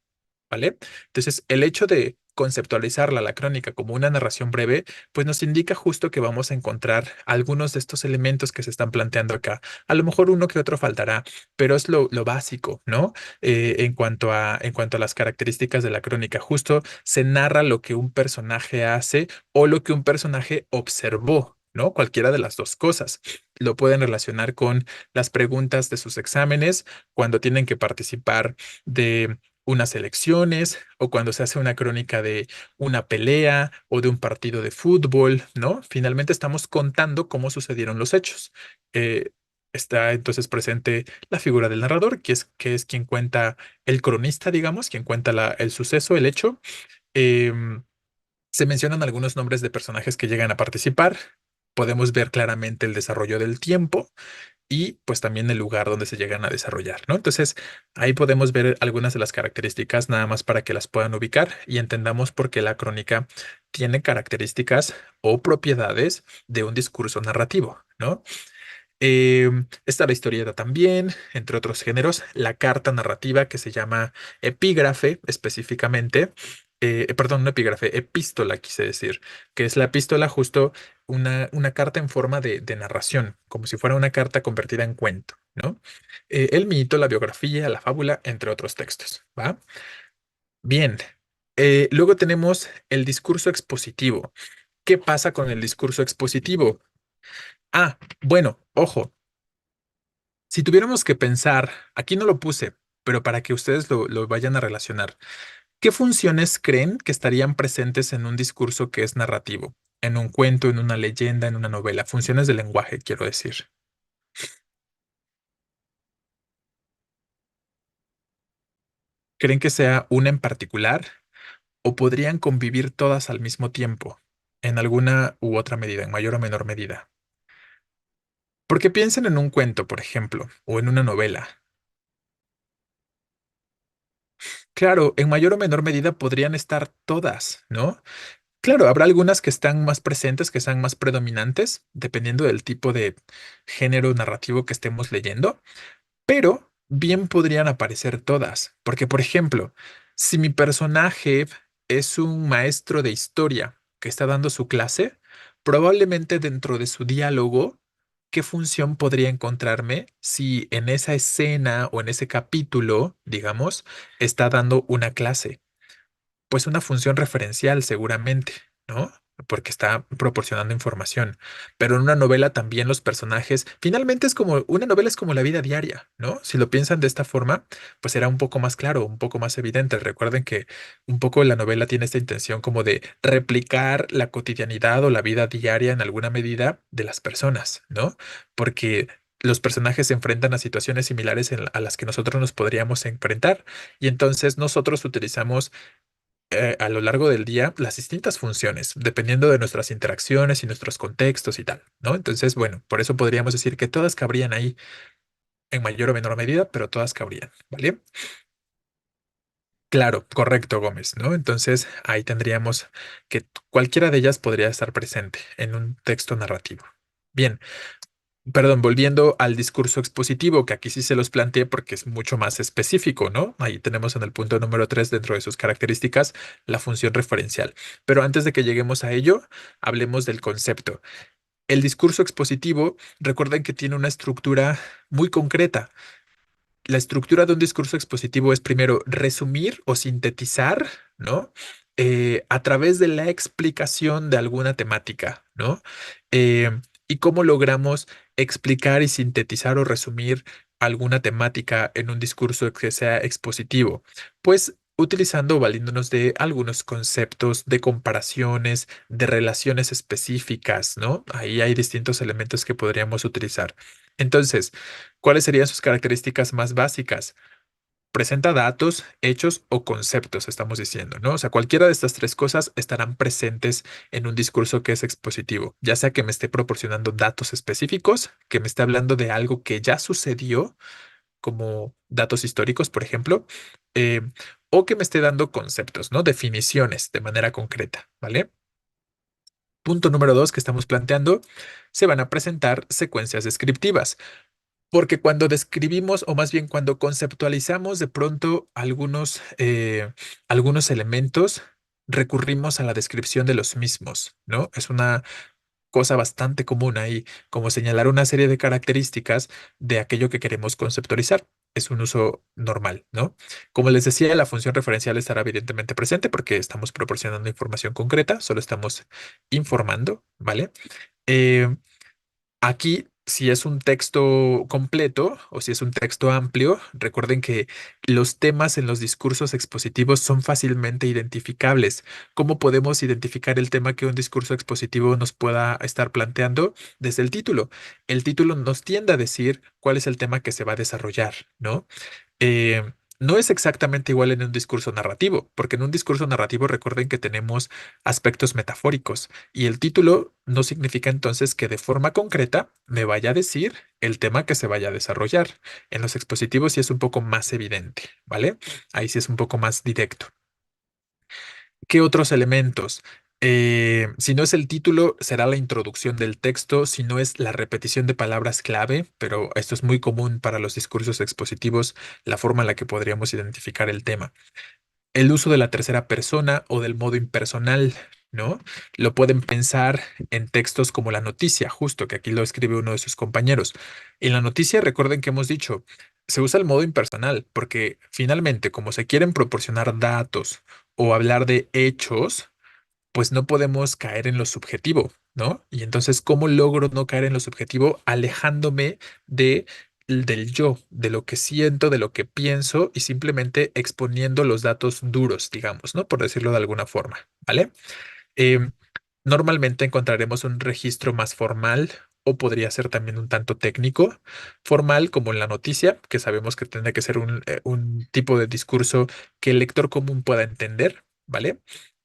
¿Vale? Entonces, el hecho de conceptualizarla, la crónica, como una narración breve, pues nos indica justo que vamos a encontrar algunos de estos elementos que se están planteando acá. A lo mejor uno que otro faltará, pero es lo básico, ¿no? En cuanto a las características de la crónica, justo se narra lo que un personaje hace o lo que un personaje observó, ¿no? Cualquiera de las dos cosas. Lo pueden relacionar con las preguntas de sus exámenes cuando tienen que participar de unas elecciones o cuando se hace una crónica de una pelea o de un partido de fútbol, ¿no? Finalmente estamos contando cómo sucedieron los hechos. Eh, Está entonces presente la figura del narrador, que es quien cuenta el cronista, digamos, quien cuenta el suceso, el hecho. Em, Se mencionan algunos nombres de personajes que llegan a participar. Podemos ver claramente el desarrollo del tiempo y pues también el lugar donde se llegan a desarrollar, ¿no? Entonces, ahí podemos ver algunas de las características nada más para que las puedan ubicar y entendamos por qué la crónica tiene características o propiedades de un discurso narrativo, ¿no? Está la historieta también, entre otros géneros, la carta narrativa que se llama epígrafe específicamente, perdón, no epígrafe, epístola quise decir, que es la epístola justo una carta en forma de narración, como si fuera una carta convertida en cuento, ¿no? El mito, la biografía, la fábula, entre otros textos, ¿va? Bien, luego tenemos el discurso expositivo. ¿Qué pasa con el discurso expositivo? Ah, bueno, ojo. Si tuviéramos que pensar, aquí no lo puse, pero para que ustedes lo vayan a relacionar, ¿qué funciones creen que estarían presentes en un discurso que es narrativo? En un cuento, en una leyenda, en una novela. Funciones del lenguaje, quiero decir. ¿Creen que sea una en particular o podrían convivir todas al mismo tiempo, en alguna u otra medida, en mayor o menor medida? Porque piensen en un cuento, por ejemplo, o en una novela. Claro, en mayor o menor medida podrían estar todas, ¿no? Claro, habrá algunas que están más presentes, que están más predominantes, dependiendo del tipo de género narrativo que estemos leyendo, pero bien podrían aparecer todas, porque por ejemplo, si mi personaje es un maestro de historia que está dando su clase, probablemente dentro de su diálogo, ¿qué función podría encontrarme si en esa escena o en ese capítulo, digamos, está dando una clase? Pues una función referencial seguramente, ¿no? Porque está proporcionando información. Pero en una novela también los personajes, finalmente es como, una novela es como la vida diaria, ¿no? Si lo piensan de esta forma, pues será un poco más claro, un poco más evidente. Recuerden que un poco la novela tiene esta intención como de replicar la cotidianidad o la vida diaria en alguna medida de las personas, ¿no? Porque los personajes se enfrentan a situaciones similares a las que nosotros nos podríamos enfrentar y entonces nosotros utilizamos a lo largo del día las distintas funciones, dependiendo de nuestras interacciones y nuestros contextos y tal, ¿no? Entonces, bueno, por eso podríamos decir que todas cabrían ahí en mayor o menor medida, pero todas cabrían, ¿vale? Claro, correcto, Gómez, ¿no? Entonces, ahí tendríamos que cualquiera de ellas podría estar presente en un texto narrativo. Bien, perdón, volviendo al discurso expositivo, que aquí sí se los planteé porque es mucho más específico, ¿no? Ahí tenemos en el punto número 3 dentro de sus características la función referencial. Pero antes de que lleguemos a ello, hablemos del concepto. El discurso expositivo, recuerden que tiene una estructura muy concreta. La estructura de un discurso expositivo es primero resumir o sintetizar, ¿no? A través de la explicación de alguna temática, ¿no? ¿Y cómo logramos explicar y sintetizar o resumir alguna temática en un discurso que sea expositivo? Pues utilizando o valiéndonos de algunos conceptos, de comparaciones, de relaciones específicas, ¿no? Ahí hay distintos elementos que podríamos utilizar. Entonces, ¿cuáles serían sus características más básicas? Presenta datos, hechos o conceptos, estamos diciendo, ¿no? O sea, cualquiera de estas tres cosas estarán presentes en un discurso que es expositivo, ya sea que me esté proporcionando datos específicos, que me esté hablando de algo que ya sucedió, como datos históricos, por ejemplo, eh, o que me esté dando conceptos, ¿no? Definiciones de manera concreta, ¿vale? Punto número 2 que estamos planteando, se van a presentar secuencias descriptivas. Porque cuando describimos, o más bien cuando conceptualizamos de pronto algunos elementos, recurrimos a la descripción de los mismos, ¿no? Es una cosa bastante común ahí, como señalar una serie de características de aquello que queremos conceptualizar. Es un uso normal, ¿no? Como les decía, la función referencial estará evidentemente presente porque estamos proporcionando información concreta, solo estamos informando, ¿vale? Eh, Aquí si es un texto completo o si es un texto amplio, recuerden que los temas en los discursos expositivos son fácilmente identificables. ¿Cómo podemos identificar el tema que un discurso expositivo nos pueda estar planteando? Desde el título. El título nos tiende a decir cuál es el tema que se va a desarrollar, ¿no? eh, no es exactamente igual en un discurso narrativo, porque en un discurso narrativo recuerden que tenemos aspectos metafóricos y el título no significa entonces que de forma concreta me vaya a decir el tema que se vaya a desarrollar. En los expositivos sí es un poco más evidente, ¿vale? Ahí sí es un poco más directo. ¿Qué otros elementos? Si no es el título, será la introducción del texto, si no es la repetición de palabras clave, pero esto es muy común para los discursos expositivos, la forma en la que podríamos identificar el tema. El uso de la tercera persona o del modo impersonal, ¿no? Lo pueden pensar en textos como la noticia, justo que aquí lo escribe uno de sus compañeros. En la noticia, recuerden que hemos dicho, se usa el modo impersonal porque finalmente, como se quieren proporcionar datos o hablar de hechos, pues no podemos caer en lo subjetivo, ¿no? Y entonces, ¿cómo logro no caer en lo subjetivo? Alejándome de, del yo, de lo que siento, de lo que pienso y simplemente exponiendo los datos duros, digamos, ¿no? Por decirlo de alguna forma, ¿vale? Em, Normalmente encontraremos un registro más formal o podría ser también un tanto técnico. Formal como en la noticia, que sabemos que tendría que ser un tipo de discurso que el lector común pueda entender, ¿vale?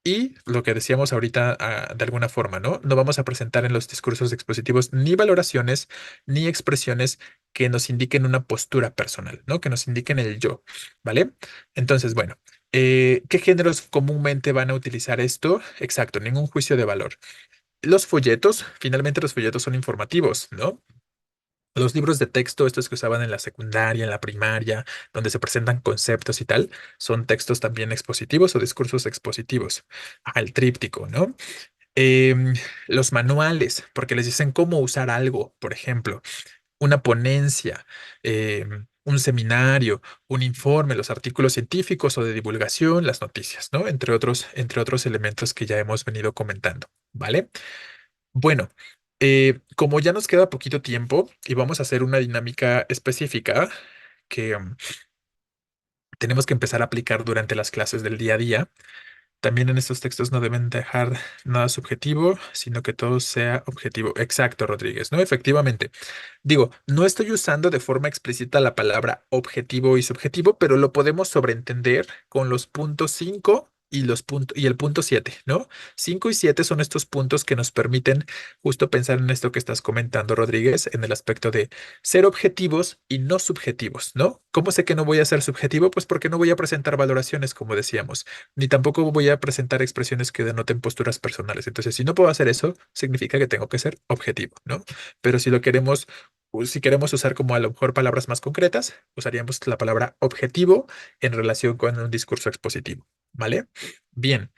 Y lo que decíamos ahorita, de alguna forma, ¿no? No vamos a presentar en los discursos expositivos ni valoraciones ni expresiones que nos indiquen una postura personal, ¿no? Que nos indiquen el yo, ¿vale? Entonces, bueno. ¿Qué géneros comúnmente van a utilizar esto? Exacto, ningún juicio de valor. Los folletos, finalmente los folletos son informativos, ¿no? Los libros de texto, estos que usaban en la secundaria, en la primaria, donde se presentan conceptos y tal, son textos también expositivos o discursos expositivos. El tríptico, ¿no? Em, los manuales, porque les dicen cómo usar algo, por ejemplo una ponencia, un seminario, un informe, los artículos científicos o de divulgación, las noticias, ¿no? Entre otros elementos que ya hemos venido comentando, ¿vale? Bueno, como ya nos queda poquito tiempo y vamos a hacer una dinámica específica que tenemos que empezar a aplicar durante las clases del día a día. También en estos textos no deben dejar nada subjetivo, sino que todo sea objetivo. Exacto, Rodríguez, ¿no? Efectivamente. Digo, no estoy usando de forma explícita la palabra objetivo y subjetivo, pero lo podemos sobreentender con los puntos 5 y y el punto 7, ¿no? 5 y 7 son estos puntos que nos permiten justo pensar en esto que estás comentando, Rodríguez, en el aspecto de ser objetivos y no subjetivos, ¿no? ¿Cómo sé que no voy a ser subjetivo? Pues porque no voy a presentar valoraciones, como decíamos, ni tampoco voy a presentar expresiones que denoten posturas personales. Entonces, si no puedo hacer eso, significa que tengo que ser objetivo, ¿no? Pero si lo queremos si queremos usar como a lo mejor palabras más concretas, usaríamos la palabra objetivo en relación con un discurso expositivo, ¿vale? Bien,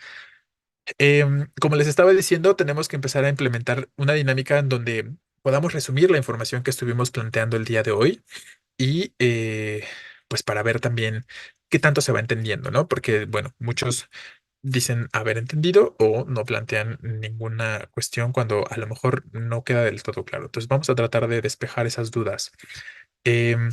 como les estaba diciendo, tenemos que empezar a implementar una dinámica en donde podamos resumir la información que estuvimos planteando el día de hoy y pues para ver también qué tanto se va entendiendo, ¿no? Porque, bueno, muchos dicen haber entendido o no plantean ninguna cuestión cuando a lo mejor no queda del todo claro. Entonces vamos a tratar de despejar esas dudas. Em,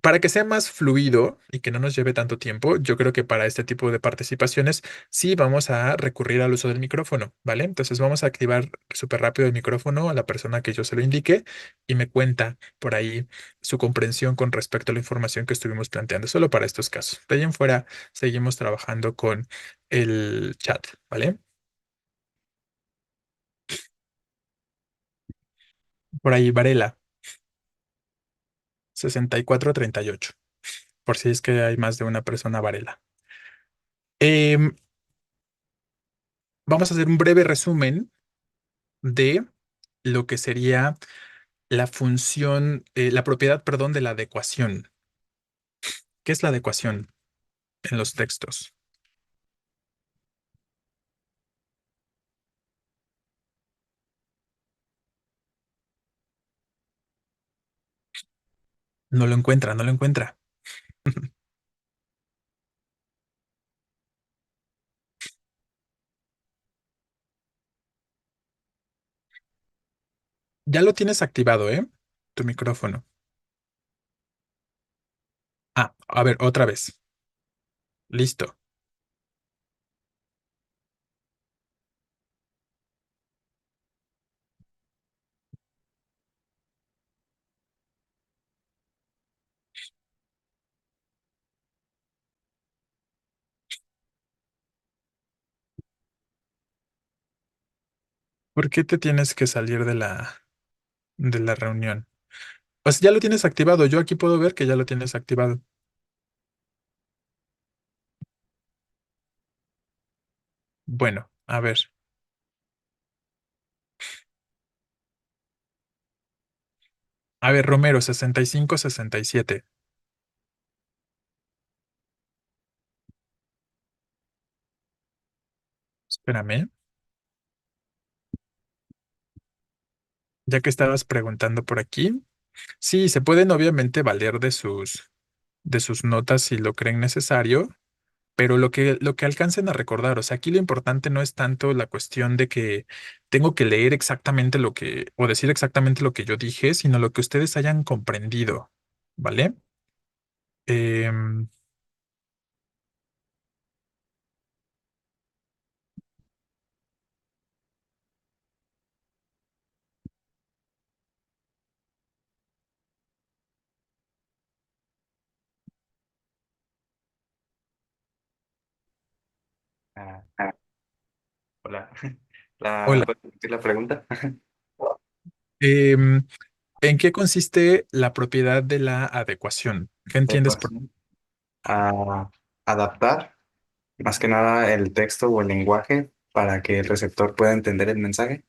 para que sea más fluido y que no nos lleve tanto tiempo, yo creo que para este tipo de participaciones sí vamos a recurrir al uso del micrófono, ¿vale? Entonces vamos a activar súper rápido el micrófono a la persona que yo se lo indique y me cuenta por ahí su comprensión con respecto a la información que estuvimos planteando, solo para estos casos. De ahí en fuera seguimos trabajando con el chat, ¿vale? Por ahí, Varela, 6438, por si es que hay más de una persona Varela. Em, Vamos a hacer un breve resumen de lo que sería la función, la propiedad, perdón, de la adecuación. ¿Qué es la adecuación en los textos? No lo encuentra, no lo encuentra. Ya lo tienes activado, ¿eh? tu micrófono. Ah, a ver, otra vez. Listo. ¿Por qué te tienes que salir de la reunión? Pues ya lo tienes activado. Yo aquí puedo ver que ya lo tienes activado. Bueno, a ver. A ver, Romero, 65-67. Espérame. Ya que estabas preguntando por aquí. Sí, se pueden obviamente valer de sus notas si lo creen necesario, pero lo que alcancen a recordar, o sea, aquí lo importante no es tanto la cuestión de que tengo que leer exactamente lo que, o decir exactamente lo que yo dije, sino lo que ustedes hayan comprendido, ¿vale? Em,
Ah, hola.
hola.
¿Puedes repetir la pregunta?
Em, ¿En qué consiste la propiedad de la adecuación? ¿Qué entiendes por?
Adecuación. A adaptar más que nada el texto o el lenguaje para que el receptor pueda entender el mensaje.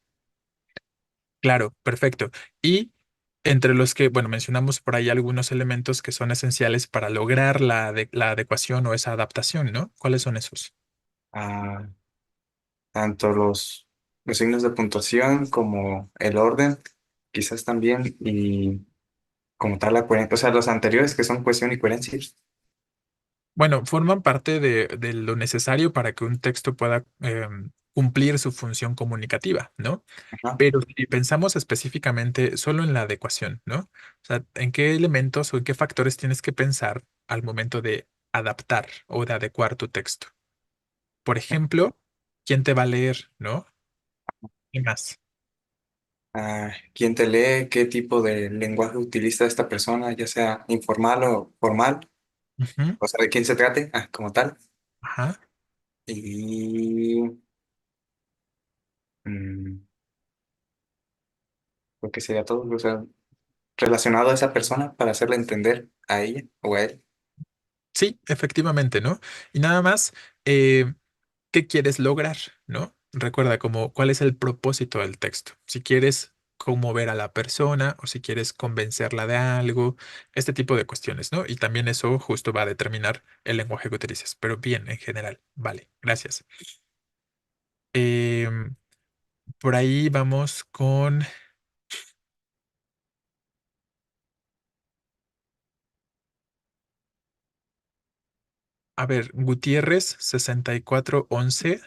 Claro, perfecto. Y entre los que, bueno, mencionamos por ahí algunos elementos que son esenciales para lograr la adecuación o esa adaptación, ¿no? ¿Cuáles son esos?
Ah, tanto los signos de puntuación como el orden, quizás también, y como tal la coherencia, o sea, los anteriores que son cohesión y coherencia.
Bueno, forman parte de lo necesario para que un texto pueda cumplir su función comunicativa, ¿no?
Ajá.
Pero si pensamos específicamente solo en la adecuación, ¿no? O sea, ¿en qué elementos o en qué factores tienes que pensar al momento de adaptar o de adecuar tu texto? Por ejemplo, ¿quién te va a leer, ¿no? ¿Qué más?
¿Quién te lee? ¿Qué tipo de lenguaje utiliza esta persona, ya sea informal o formal?
Ujú,
O sea, de quién se trate, como tal.
ajá.
Y mm, creo que sería todo, o sea, relacionado a esa persona para hacerle entender a ella o a él.
Sí, efectivamente, ¿no? Y nada más, eh, ¿qué quieres lograr, ¿no? Recuerda como cuál es el propósito del texto. Si quieres conmover a la persona o si quieres convencerla de algo, este tipo de cuestiones, ¿no? Y también eso justo va a determinar el lenguaje que utilices, pero bien en general. Vale, gracias. Em, por ahí vamos con, a ver, Gutiérrez 6411.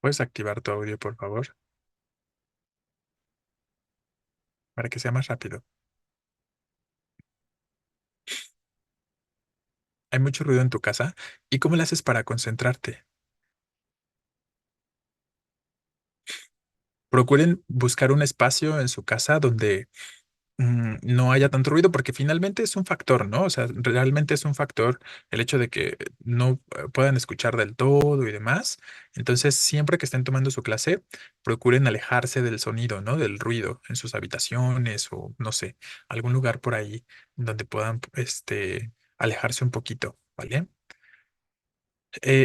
¿Puedes activar tu audio, por favor, para que sea más rápido? Hay mucho ruido en tu casa. ¿Y cómo le haces para concentrarte? Procuren buscar un espacio en su casa donde no haya tanto ruido, porque finalmente es un factor, ¿no? O sea, realmente es un factor el hecho de que no puedan escuchar del todo y demás. Entonces, siempre que estén tomando su clase, procuren alejarse del sonido, ¿no? Del ruido en sus habitaciones o, no sé, algún lugar por ahí donde puedan, alejarse un poquito, ¿vale?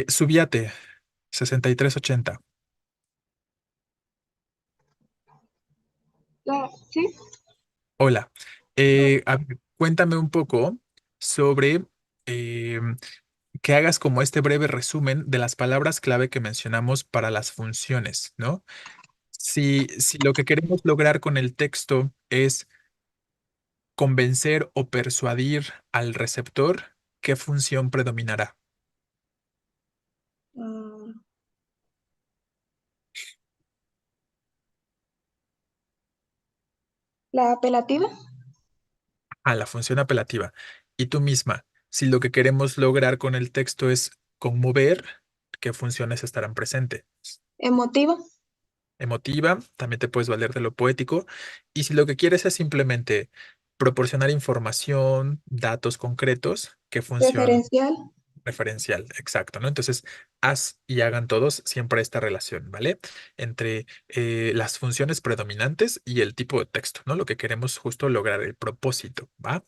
Subiate, 6380.
Ah, sí,
Hola. A ver, cuéntame un poco sobre... em, que hagas como este breve resumen de las palabras clave que mencionamos para las funciones, ¿no? Si lo que queremos lograr con el texto es convencer o persuadir al receptor, ¿qué función predominará?
Mm, la apelativa,
A la función apelativa. Y tú misma, si lo que queremos lograr con el texto es conmover, ¿qué funciones estarán presentes?
emotiva,
Emotiva, también te puedes valer de lo poético. Y si lo que quieres es simplemente proporcionar información, datos concretos, ¿qué función
referencial,
referencial? Exacto, ¿no? Entonces, haz y hagan todos siempre esta relación, ¿vale? Entre las funciones predominantes y el tipo de texto, ¿no? Lo que queremos justo lograr, el propósito, ¿va?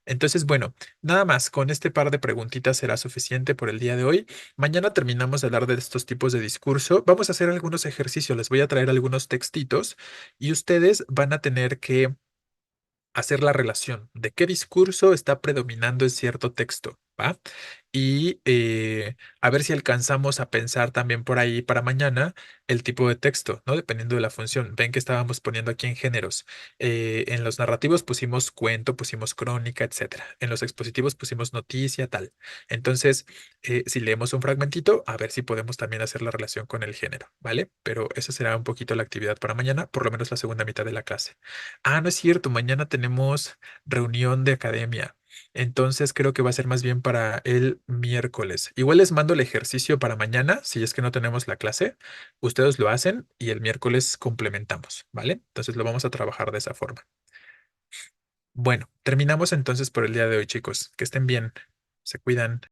Entonces, bueno, nada más, con este par de preguntitas será suficiente por el día de hoy. Mañana terminamos de hablar de estos tipos de discurso. Vamos a hacer algunos ejercicios, les voy a traer algunos textitos y ustedes van a tener que hacer la relación de qué discurso está predominando en cierto texto, ¿va? Y a ver si alcanzamos a pensar también por ahí para mañana el tipo de texto, ¿no? Dependiendo de la función. Ven que estábamos poniendo aquí en géneros. En los narrativos pusimos cuento, pusimos crónica, etcétera. En los expositivos pusimos noticia, tal. Entonces, si leemos un fragmentito, a ver si podemos también hacer la relación con el género, ¿vale? Pero esa será un poquito la actividad para mañana, por lo menos la segunda mitad de la clase. Ah, no es cierto, mañana tenemos reunión de academia. Entonces creo que va a ser más bien para el miércoles. Igual les mando el ejercicio para mañana, si es que no tenemos la clase. Ustedes lo hacen y el miércoles complementamos, ¿vale? Entonces lo vamos a trabajar de esa forma. Bueno, terminamos entonces por el día de hoy, chicos. Que estén bien. Se cuidan.